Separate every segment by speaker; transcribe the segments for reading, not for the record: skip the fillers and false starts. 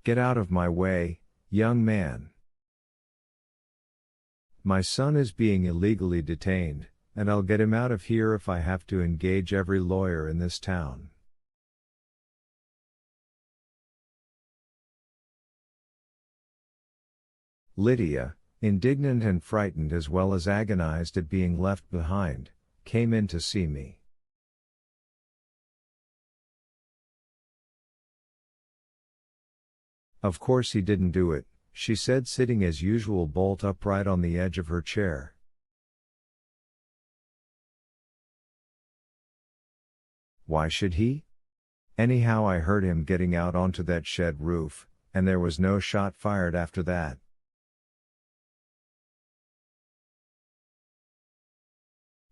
Speaker 1: Get out of my way, young man. My son is being illegally detained, and I'll get him out of here if I have to engage every lawyer in this town. Lydia, indignant and frightened as well as agonized at being left behind, came in to see me. Of course he didn't do it, she said, sitting as usual bolt upright on the edge of her chair. Why should he? Anyhow, I heard him getting out onto that shed roof, and there was no shot fired after that.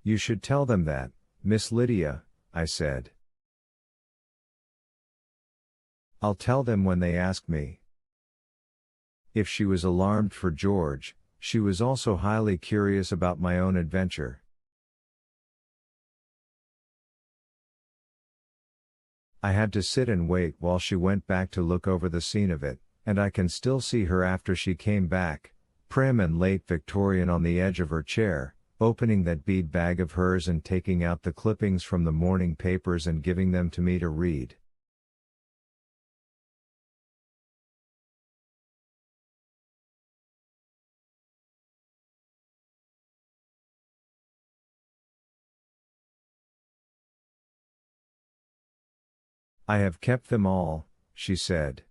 Speaker 1: You should tell them that, Miss Lydia, I said. I'll tell them when they ask me. If she was alarmed for George, she was also highly curious about my own adventure. I had to sit and wait while she went back to look over the scene of it, and I can still see her after she came back, prim and late Victorian on the edge of her chair, opening that bead bag of hers and taking out the clippings from the morning papers and giving them to me to read. I have kept them all, she said.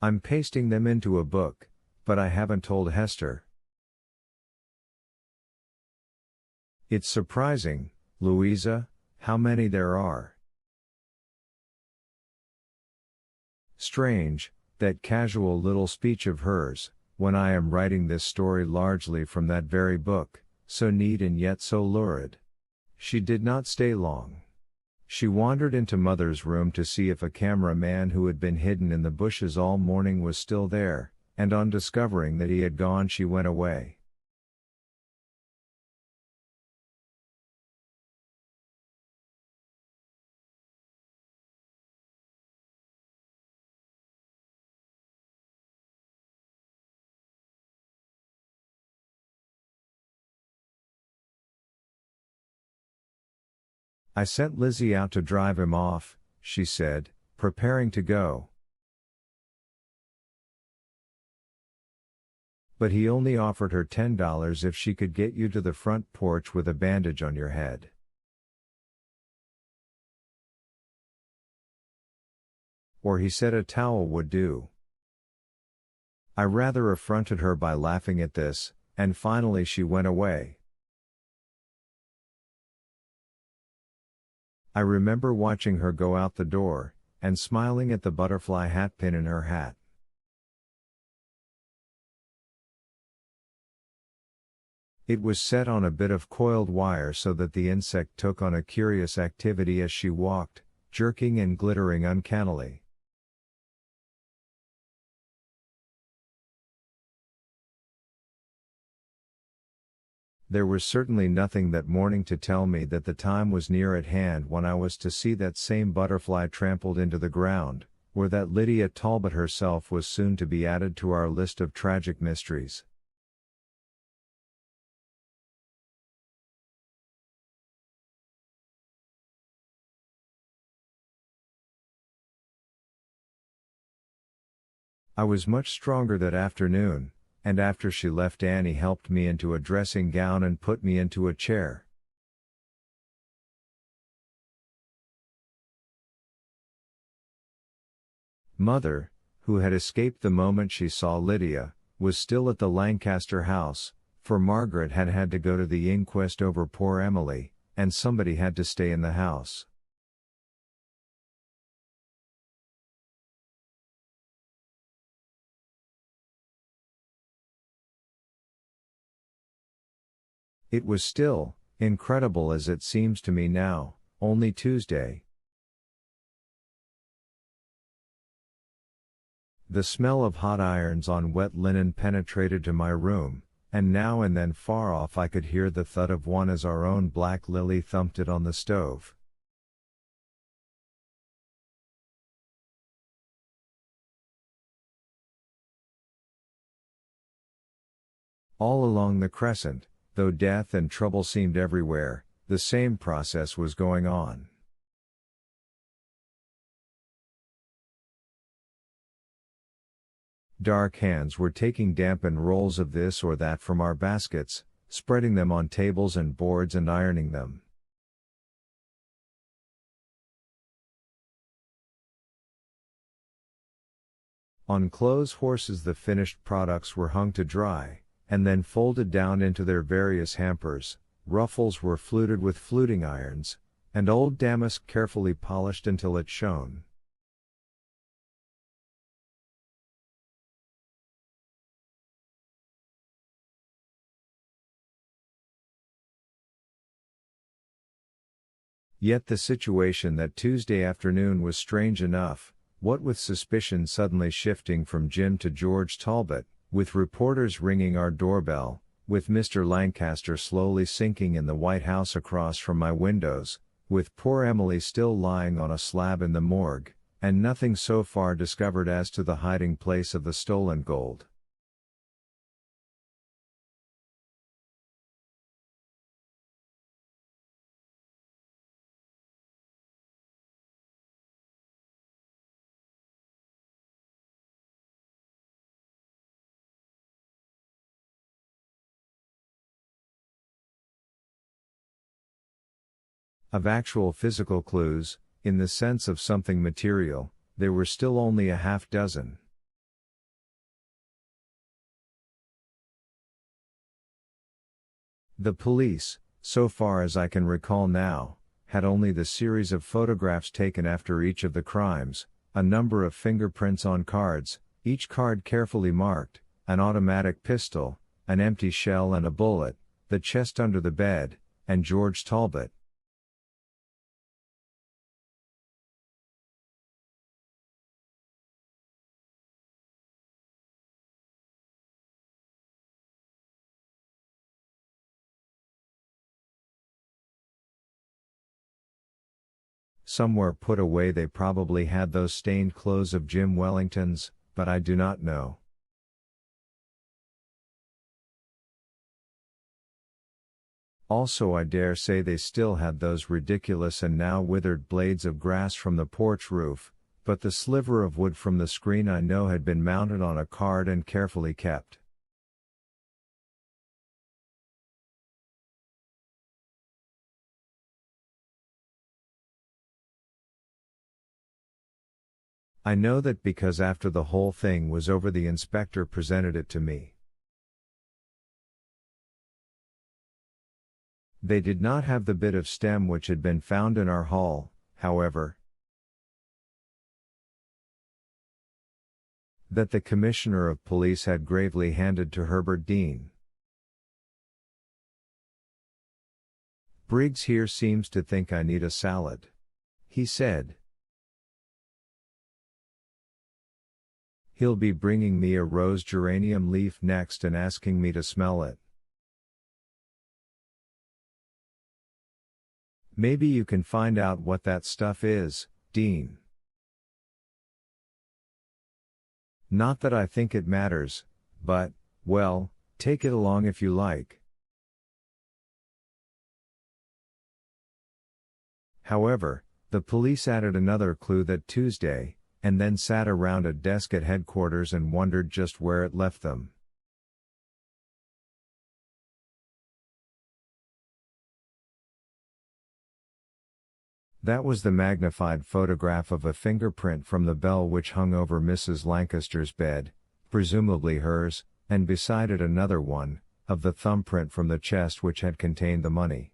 Speaker 1: I'm pasting them into a book, but I haven't told Hester. It's surprising, Louisa, how many there are. Strange, that casual little speech of hers, when I am writing this story largely from that very book, so neat and yet so lurid. She did not stay long. She wandered into Mother's room to see if a cameraman who had been hidden in the bushes all morning was still there, and on discovering that he had gone, she went away. I sent Lizzie out to drive him off, she said, preparing to go. But he only offered her $10 if she could get you to the front porch with a bandage on your head. Or he said a towel would do. I rather affronted her by laughing at this, and finally she went away. I remember watching her go out the door, and smiling at the butterfly hat pin in her hat. It was set on a bit of coiled wire so that the insect took on a curious activity as she walked, jerking and glittering uncannily. There was certainly nothing that morning to tell me that the time was near at hand when I was to see that same butterfly trampled into the ground, or that Lydia Talbot herself was soon to be added to our list of tragic mysteries. I was much stronger that afternoon, and after she left, Annie helped me into a dressing gown and put me into a chair. Mother, who had escaped the moment she saw Lydia, was still at the Lancaster house, for Margaret had had to go to the inquest over poor Emily, and somebody had to stay in the house. It was still, incredible as it seems to me now, only Tuesday. The smell of hot irons on wet linen penetrated to my room, and now and then far off I could hear the thud of one as our own black Lily thumped it on the stove. All along the crescent, though death and trouble seemed everywhere, the same process was going on. Dark hands were taking dampened rolls of this or that from our baskets, spreading them on tables and boards and ironing them. On clothes horses the finished products were hung to dry, and then folded down into their various hampers. Ruffles were fluted with fluting irons, and old damask carefully polished until it shone. Yet the situation that Tuesday afternoon was strange enough, what with suspicion suddenly shifting from Jim to George Talbot, with reporters ringing our doorbell, with Mr. Lancaster slowly sinking in the White House across from my windows, with poor Emily still lying on a slab in the morgue, and nothing so far discovered as to the hiding place of the stolen gold. Of actual physical clues, in the sense of something material, there were still only a half dozen. The police, so far as I can recall now, had only the series of photographs taken after each of the crimes, a number of fingerprints on cards, each card carefully marked, an automatic pistol, an empty shell and a bullet, the chest under the bed, and George Talbot. Somewhere put away they probably had those stained clothes of Jim Wellington's, but I do not know. Also I dare say they still had those ridiculous and now withered blades of grass from the porch roof, but the sliver of wood from the screen I know had been mounted on a card and carefully kept. I know that because after the whole thing was over the inspector presented it to me. They did not have the bit of stem which had been found in our hall, however. That the Commissioner of Police had gravely handed to Herbert Dean. Briggs here seems to think I need a salad, he said. He'll be bringing me a rose geranium leaf next and asking me to smell it. Maybe you can find out what that stuff is, Dean. Not that I think it matters, but, well, take it along if you like. However, the police added another clue that Tuesday, and then sat around a desk at headquarters and wondered just where it left them. That was the magnified photograph of a fingerprint from the bell which hung over Mrs. Lancaster's bed, presumably hers, and beside it another one, of the thumbprint from the chest which had contained the money.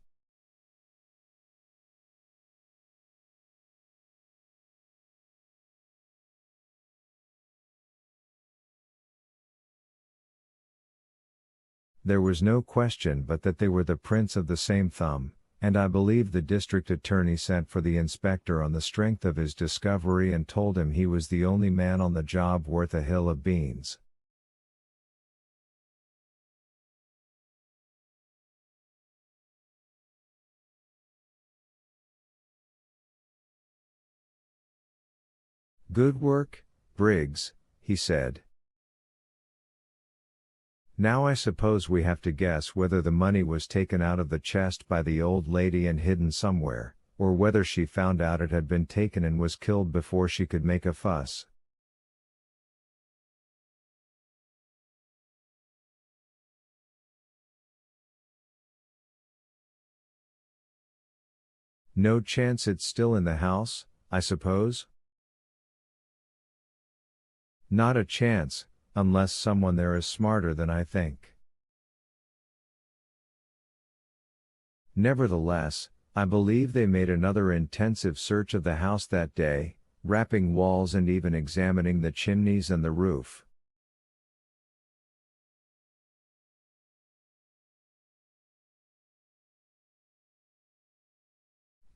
Speaker 1: There was no question but that they were the prints of the same thumb, and I believe the district attorney sent for the inspector on the strength of his discovery and told him he was the only man on the job worth a hill of beans. Good work, Briggs, he said. Now I suppose we have to guess whether the money was taken out of the chest by the old lady and hidden somewhere, or whether she found out it had been taken and was killed before she could make a fuss. No chance it's still in the house, I suppose? Not a chance, unless someone there is smarter than I think. Nevertheless, I believe they made another intensive search of the house that day, rapping walls and even examining the chimneys and the roof.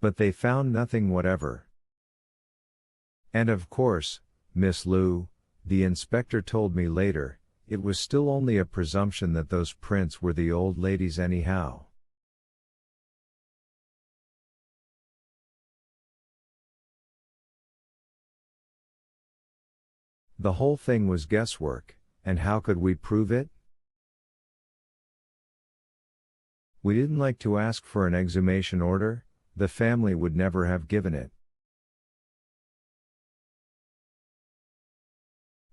Speaker 1: But they found nothing whatever. And of course, Miss Lou, the inspector told me later, it was still only a presumption that those prints were the old lady's anyhow. The whole thing was guesswork, and how could we prove it? We didn't like to ask for an exhumation order, the family would never have given it.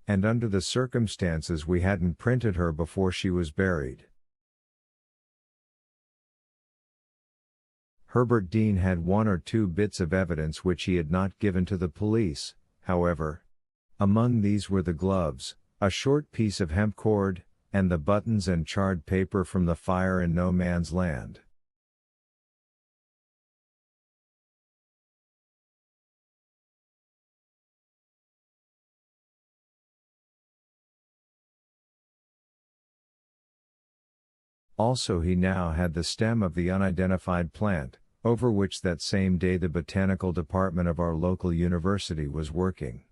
Speaker 1: And under the circumstances we hadn't printed her before she was buried. Herbert Dean had one or two bits of evidence which he had not given to the police, however. Among these were the gloves, a short piece of hemp cord, and the buttons and charred paper from the fire in No Man's Land. Also he now had the stem of the unidentified plant, over which that same day the botanical department of our local university was working.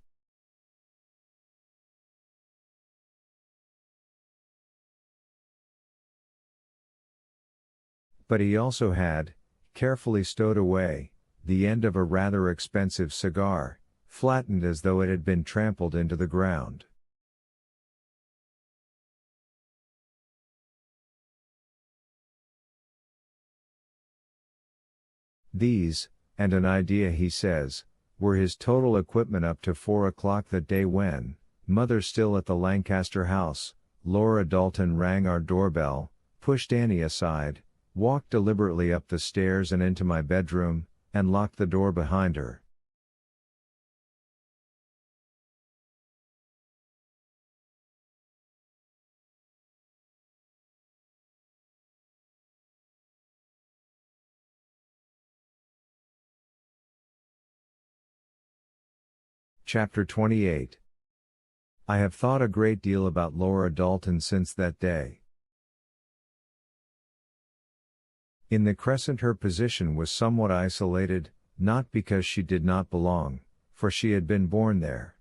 Speaker 1: But he also had, carefully stowed away, the end of a rather expensive cigar, flattened as though it had been trampled into the ground. These, and an idea he says, were his total equipment up to 4 o'clock that day when, mother still at the Lancaster house, Laura Dalton rang our doorbell, pushed Annie aside, walked deliberately up the stairs and into my bedroom, and locked the door behind her. Chapter 28. I have thought a great deal about Laura Dalton since that day. In the Crescent her position was somewhat isolated, not because she did not belong, for she had been born there.